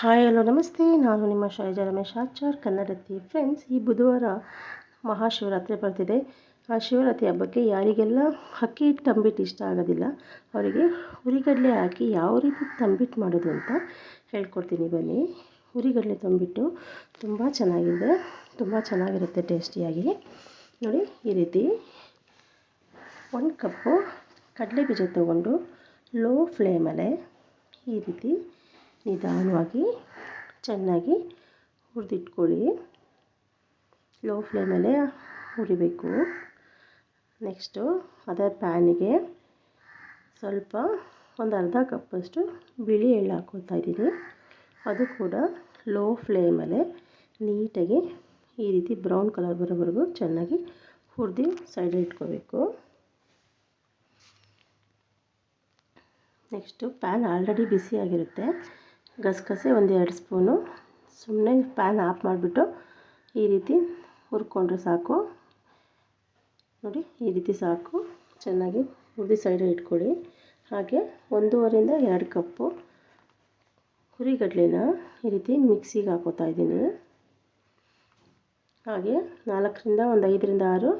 Hi hello ನಮಸ್ತೆ. ನಾನು ನಿಮ್ಮ ಶೈಲಜಾ ರಮೇಶ್ ಆಚಾರ್, ಕನ್ನಡತಿ. ಫ್ರೆಂಡ್ಸ್, ಈ ಬುಧವಾರ ಮಹಾಶಿವರಾತ್ರಿ ಬರ್ತಿದೆ. ಆ ಶಿವರಾತ್ರಿ ಹಬ್ಬಕ್ಕೆ ಯಾರಿಗೆಲ್ಲ ಅಕ್ಕಿ ತಂಬಿಟ್ಟು ಇಷ್ಟ ಆಗೋದಿಲ್ಲ ಅವರಿಗೆ ಹುರಿಗಡಲೆ ಹಾಕಿ ಯಾವ ರೀತಿ ತಂಬಿಟ್ಟು ಮಾಡೋದು ಅಂತ ಹೇಳ್ಕೊಡ್ತೀನಿ ಬನ್ನಿ. ಹುರಿಗಡಲೆ ತಂಬಿಟ್ಟು ತುಂಬ ಚೆನ್ನಾಗಿರುತ್ತೆ ಟೇಸ್ಟಿಯಾಗಿ. ನೋಡಿ, ಈ ರೀತಿ 1 ಕಪ್ಪು ಕಡಲೆ ಬೀಜ ತೊಗೊಂಡು ಲೋ ಫ್ಲೇಮಲ್ಲೇ ಈ ರೀತಿ ನಿಧಾನವಾಗಿ ಚೆನ್ನಾಗಿ ಹುರಿದಿಟ್ಕೊಳ್ಳಿ. ಲೋ ಫ್ಲೇಮಲ್ಲೇ ಹುರಿಬೇಕು. ನೆಕ್ಸ್ಟು ಅದೇ ಪ್ಯಾನಿಗೆ ಸ್ವಲ್ಪ ಒಂದು ಅರ್ಧ ಕಪ್ಪಷ್ಟು ಬಿಳಿ ಎಳ್ಳು ಹಾಕ್ಕೊಳ್ತಾ ಇದ್ದೀನಿ. ಅದು ಕೂಡ ಲೋ ಫ್ಲೇಮಲ್ಲೇ ನೀಟಾಗಿ ಈ ರೀತಿ ಬ್ರೌನ್ ಕಲರ್ ಬರೋವರೆಗೂ ಚೆನ್ನಾಗಿ ಹುರಿದು ಸೈಡಲ್ಲಿ ಇಟ್ಕೋಬೇಕು. ನೆಕ್ಸ್ಟು ಪ್ಯಾನ್ ಆಲ್ರೆಡಿ ಬಿಸಿಯಾಗಿರುತ್ತೆ. ಗಸಗಸೆ 1-2 ಸ್ಪೂನು. ಸುಮ್ಮನೆ ಪ್ಯಾನ್ ಆಫ್ ಮಾಡಿಬಿಟ್ಟು ಈ ರೀತಿ ಹುರ್ಕೊಂಡ್ರೆ ಸಾಕು. ನೋಡಿ, ಈ ರೀತಿ ಸಾಕು. ಚೆನ್ನಾಗಿ ಹುರಿದು ಸೈಡಲ್ಲಿ ಇಟ್ಕೊಳ್ಳಿ. ಹಾಗೆ 1.5ರಿಂದ 2 ಕಪ್ಪು ಹುರಿಗಡಲೆನ ಈ ರೀತಿ ಮಿಕ್ಸಿಗೆ ಹಾಕೋತಾ ಇದ್ದೀನಿ. ಹಾಗೆ 5ರಿಂದ 6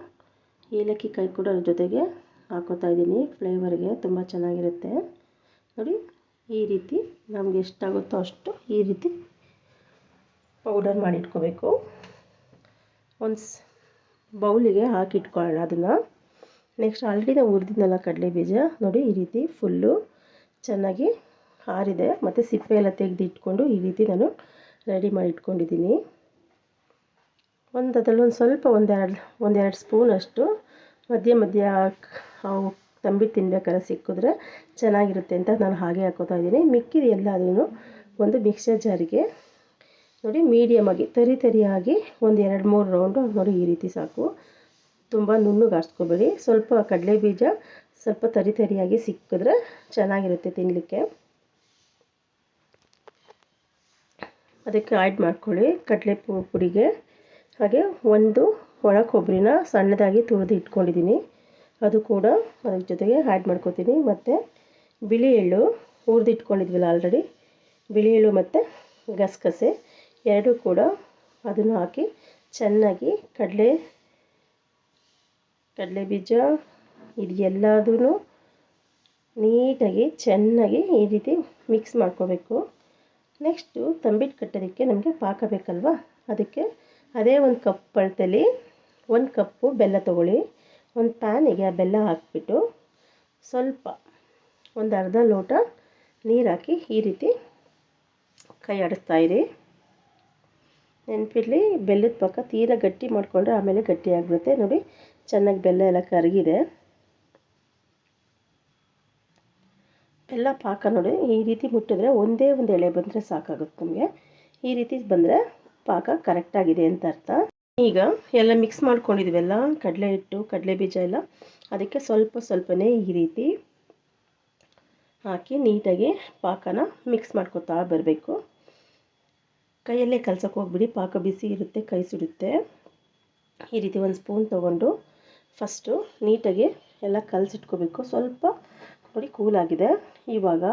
ಏಲಕ್ಕಿ ಕಾಯಿ ಕೂಡ ಅದ್ರ ಜೊತೆಗೆ ಹಾಕೋತಾ ಇದ್ದೀನಿ. ಫ್ಲೇವರ್ಗೆ ತುಂಬ ಚೆನ್ನಾಗಿರುತ್ತೆ. ನೋಡಿ, ಈ ರೀತಿ ನಮಗೆ ಎಷ್ಟಾಗುತ್ತೋ ಅಷ್ಟು ಈ ರೀತಿ ಪೌಡರ್ ಮಾಡಿಟ್ಕೋಬೇಕು. ಒಂದು ಬೌಲಿಗೆ ಹಾಕಿಟ್ಕೊಳ್ಳೋಣ ಅದನ್ನು. ನೆಕ್ಸ್ಟ್ ಆಲ್ರೆಡಿ ನಾವು ಹುರಿದಿದ್ನಲ್ಲ ಕಡಲೆ ಬೀಜ, ನೋಡಿ ಈ ರೀತಿ ಫುಲ್ಲು ಚೆನ್ನಾಗಿ ಆರಿದೆ. ಮತ್ತು ಸಿಪ್ಪೆ ಎಲ್ಲ ತೆಗೆದು ಇಟ್ಕೊಂಡು ಈ ರೀತಿ ನಾನು ರೆಡಿ ಮಾಡಿ ಇಟ್ಕೊಂಡಿದ್ದೀನಿ. ಅದರಲ್ಲಿ ಸ್ವಲ್ಪ ಒಂದೆರಡು ಸ್ಪೂನಷ್ಟು ಮಧ್ಯ ತಂಬಿಟ್ಟು ತಿನ್ಬೇಕಾದ್ರೆ ಸಿಕ್ಕಿದ್ರೆ ಚೆನ್ನಾಗಿರುತ್ತೆ ಅಂತ ನಾನು ಹಾಗೆ ಹಾಕೋತಾ ಇದ್ದೀನಿ. ಮಿಕ್ಕಿದ ಎಲ್ಲದೂ ಒಂದು ಮಿಕ್ಸರ್ ಜಾರಿಗೆ ನೋಡಿ ಮೀಡಿಯಮಾಗಿ ತರಿಯಾಗಿ 1-2-3 ರೌಂಡು ನೋಡಿ ಈ ರೀತಿ ಸಾಕು. ತುಂಬ ನುಣ್ಣಗೆ ಆರಿಸ್ಕೋಬೇಡಿ. ಸ್ವಲ್ಪ ಕಡಲೆ ಬೀಜ ಸ್ವಲ್ಪ ತರಿಯಾಗಿ ಸಿಕ್ಕಿದ್ರೆ ಚೆನ್ನಾಗಿರುತ್ತೆ ತಿನ್ನಲಿಕ್ಕೆ. ಅದಕ್ಕೆ ಆ್ಯಡ್ ಮಾಡ್ಕೊಳ್ಳಿ ಕಡಲೆ ಪುಡಿಗೆ. ಹಾಗೆ ಒಂದು ಒಣ ಕೊಬ್ಬರಿನ ಸಣ್ಣದಾಗಿ ತುರಿದು ಇಟ್ಕೊಂಡಿದ್ದೀನಿ, ಅದು ಕೂಡ ಅದ್ರ ಜೊತೆಗೆ ಆ್ಯಡ್ ಮಾಡ್ಕೊತೀನಿ. ಮತ್ತು ಬಿಳಿ ಎಳ್ಳು ಹುರಿದಿಟ್ಕೊಂಡಿದ್ವಲ್ಲ ಆಲ್ರೆಡಿ, ಬಿಳಿ ಎಳ್ಳು ಮತ್ತು ಗಸಗಸೆ ಎರಡೂ ಕೂಡ ಅದನ್ನು ಹಾಕಿ ಚೆನ್ನಾಗಿ ಕಡಲೆ ಬೀಜ ಇದು ಎಲ್ಲದೂ ನೀಟಾಗಿ ಚೆನ್ನಾಗಿ ಈ ರೀತಿ ಮಿಕ್ಸ್ ಮಾಡ್ಕೋಬೇಕು. ನೆಕ್ಸ್ಟು ತಂಬಿಟ್ಟು ಕಟ್ಟೋದಕ್ಕೆ ನಮಗೆ ಪಾಕ ಬೇಕಲ್ವ, ಅದಕ್ಕೆ ಅದೇ 1 ಕಪ್ ಅಳತೆಯಲ್ಲಿ 1 ಕಪ್ಪು ಬೆಲ್ಲ ತೊಗೊಳ್ಳಿ. ಒಂದು ಪ್ಯಾನಿಗೆ ಆ ಬೆಲ್ಲ ಹಾಕಿಬಿಟ್ಟು ಸ್ವಲ್ಪ ಒಂದು ಅರ್ಧ ಲೋಟ ನೀರು ಹಾಕಿ ಈ ರೀತಿ ಕೈ ಆಡಿಸ್ತಾಯಿರಿ. ನೆನಪಿರಲಿ, ಬೆಲ್ಲದ ಪಾಕ ತೀರಾ ಗಟ್ಟಿ ಮಾಡಿಕೊಂಡ್ರೆ ಆಮೇಲೆ ಗಟ್ಟಿ ಆಗಿಬಿಡುತ್ತೆ. ನೋಡಿ, ಚೆನ್ನಾಗಿ ಬೆಲ್ಲ ಎಲ್ಲ ಕರಗಿದೆ. ಬೆಲ್ಲ ಪಾಕ ನೋಡಿ ಈ ರೀತಿ ಮುಟ್ಟಿದ್ರೆ ಒಂದೇ ಒಂದು ಎಳೆ ಬಂದರೆ ಸಾಕಾಗುತ್ತೆ ನಮಗೆ. ಈ ರೀತಿ ಬಂದರೆ ಪಾಕ ಕರೆಕ್ಟಾಗಿದೆ ಅಂತ ಅರ್ಥ. ಈಗ ಎಲ್ಲ ಮಿಕ್ಸ್ ಮಾಡ್ಕೊಂಡಿದ್ವಲ್ಲ ಕಡಲೆ ಹಿಟ್ಟು ಕಡಲೆ ಬೀಜ ಎಲ್ಲ, ಅದಕ್ಕೆ ಸ್ವಲ್ಪನೇ ಈ ರೀತಿ ಹಾಕಿ ನೀಟಾಗಿ ಪಾಕನ ಮಿಕ್ಸ್ ಮಾಡ್ಕೊತಾ ಬರಬೇಕು. ಕೈಯಲ್ಲೇ ಕಲ್ಸೋಕೆ ಹೋಗ್ಬಿಡಿ, ಪಾಕ ಬಿಸಿ ಇರುತ್ತೆ, ಕೈ ಸುಡುತ್ತೆ. ಈ ರೀತಿ 1 ಸ್ಪೂನ್ ತೊಗೊಂಡು ಫಸ್ಟು ನೀಟಾಗಿ ಎಲ್ಲ ಕಲಸಿಟ್ಕೋಬೇಕು. ಸ್ವಲ್ಪ ನೋಡಿ ಕೂಲಾಗಿದೆ. ಇವಾಗ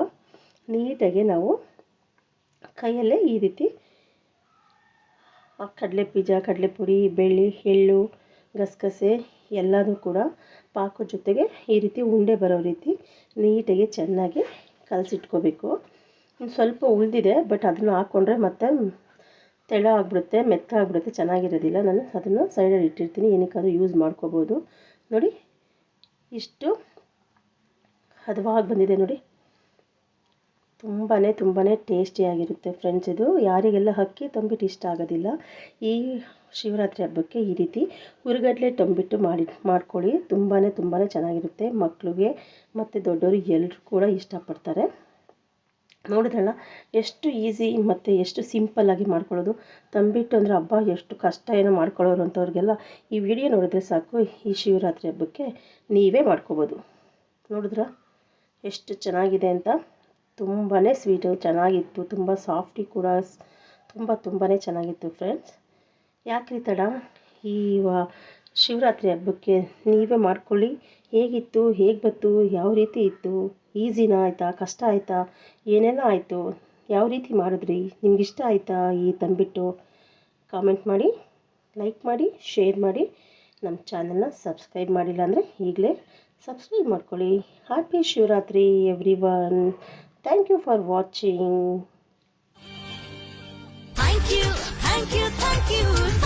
ನೀಟಾಗಿ ನಾವು ಕೈಯಲ್ಲೇ ಈ ರೀತಿ ಕಡಲೆ ಬೀಜ ಕಡಲೆ ಪುಡಿ ಬೆಳ್ಳಿ ಎಳ್ಳು ಗಸಗಸೆ ಎಲ್ಲದೂ ಕೂಡ ಪಾಕದ ಜೊತೆಗೆ ಈ ರೀತಿ ಉಂಡೆ ಬರೋ ರೀತಿ ನೀಟಾಗಿ ಚೆನ್ನಾಗಿ ಕಲಸಿಟ್ಕೋಬೇಕು. ಸ್ವಲ್ಪ ಉಳಿದಿದೆ, ಬಟ್ ಅದನ್ನು ಹಾಕ್ಕೊಂಡ್ರೆ ಮತ್ತೆ ತೆಳ ಆಗಿಬಿಡುತ್ತೆ, ಮೆತ್ತ ಆಗಿಬಿಡುತ್ತೆ, ಚೆನ್ನಾಗಿರೋದಿಲ್ಲ. ನಾನು ಅದನ್ನು ಸೈಡಲ್ಲಿ ಇಟ್ಟಿರ್ತೀನಿ, ಏನಕ್ಕಾದ್ರೂ ಯೂಸ್ ಮಾಡ್ಕೋಬೋದು. ನೋಡಿ, ಇಷ್ಟು ಹದವಾಗಿ ಬಂದಿದೆ. ನೋಡಿ, ತುಂಬಾ ಟೇಸ್ಟಿಯಾಗಿರುತ್ತೆ ಫ್ರೆಂಡ್ಸ್. ಇದು ಯಾರಿಗೆಲ್ಲ ಅಕ್ಕಿ ತಂಬಿಟ್ಟು ಇಷ್ಟ ಆಗೋದಿಲ್ಲ, ಈ ಶಿವರಾತ್ರಿ ಹಬ್ಬಕ್ಕೆ ಈ ರೀತಿ ಹುರಿಗಡಲೆ ತಂಬಿಟ್ಟು ಮಾಡ್ಕೊಳ್ಳಿ. ತುಂಬಾ ಚೆನ್ನಾಗಿರುತ್ತೆ. ಮಕ್ಕಳಿಗೆ ಮತ್ತು ದೊಡ್ಡವರು ಎಲ್ಲರೂ ಕೂಡ ಇಷ್ಟಪಡ್ತಾರೆ. ನೋಡಿದ್ರಲ್ಲ ಎಷ್ಟು ಈಸಿ ಮತ್ತು ಎಷ್ಟು ಸಿಂಪಲ್ಲಾಗಿ ಮಾಡ್ಕೊಳ್ಳೋದು. ತಂಬಿಟ್ಟು ಅಂದರೆ ಹಬ್ಬ ಎಷ್ಟು ಕಷ್ಟ ಏನೋ ಮಾಡ್ಕೊಳ್ಳೋರು ಅಂಥವ್ರಿಗೆಲ್ಲ ಈ ವಿಡಿಯೋ ನೋಡಿದ್ರೆ ಸಾಕು, ಈ ಶಿವರಾತ್ರಿ ಹಬ್ಬಕ್ಕೆ ನೀವೇ ಮಾಡ್ಕೋಬೋದು. ನೋಡಿದ್ರ ಎಷ್ಟು ಚೆನ್ನಾಗಿದೆ ಅಂತ. ತುಂಬಾ ಸ್ವೀಟು ಚೆನ್ನಾಗಿತ್ತು, ತುಂಬ ಸಾಫ್ಟಿ ಕೂಡ ತುಂಬಾ ಚೆನ್ನಾಗಿತ್ತು ಫ್ರೆಂಡ್ಸ್. ಯಾಕ್ರಿ ತಡ, ಈ ಶಿವರಾತ್ರಿ ಹಬ್ಬಕ್ಕೆ ನೀವೇ ಮಾಡ್ಕೊಳ್ಳಿ. ಹೇಗಿತ್ತು, ಹೇಗೆ ಬಂತು, ಯಾವ ರೀತಿ ಇತ್ತು, ಈಸಿನಾ ಆಯಿತಾ, ಕಷ್ಟ ಆಯಿತಾ, ಏನೆಲ್ಲ ಆಯಿತು ಯಾವ ರೀತಿ ಮಾಡಿದ್ರಿ, ನಿಮ್ಗಿಷ್ಟ ಆಯಿತಾ ಈ ತಂಬಿಟ್ಟು? ಕಾಮೆಂಟ್ ಮಾಡಿ, ಲೈಕ್ ಮಾಡಿ, ಶೇರ್ ಮಾಡಿ. ನಮ್ಮ ಚಾನಲ್ನ ಸಬ್ಸ್ಕ್ರೈಬ್ ಮಾಡಿಲ್ಲ ಅಂದರೆ ಈಗಲೇ ಸಬ್ಸ್ಕ್ರೈಬ್ ಮಾಡ್ಕೊಳ್ಳಿ. Happy Shivaratri everyone. Thank you for watching. Thank you, thank you, thank you.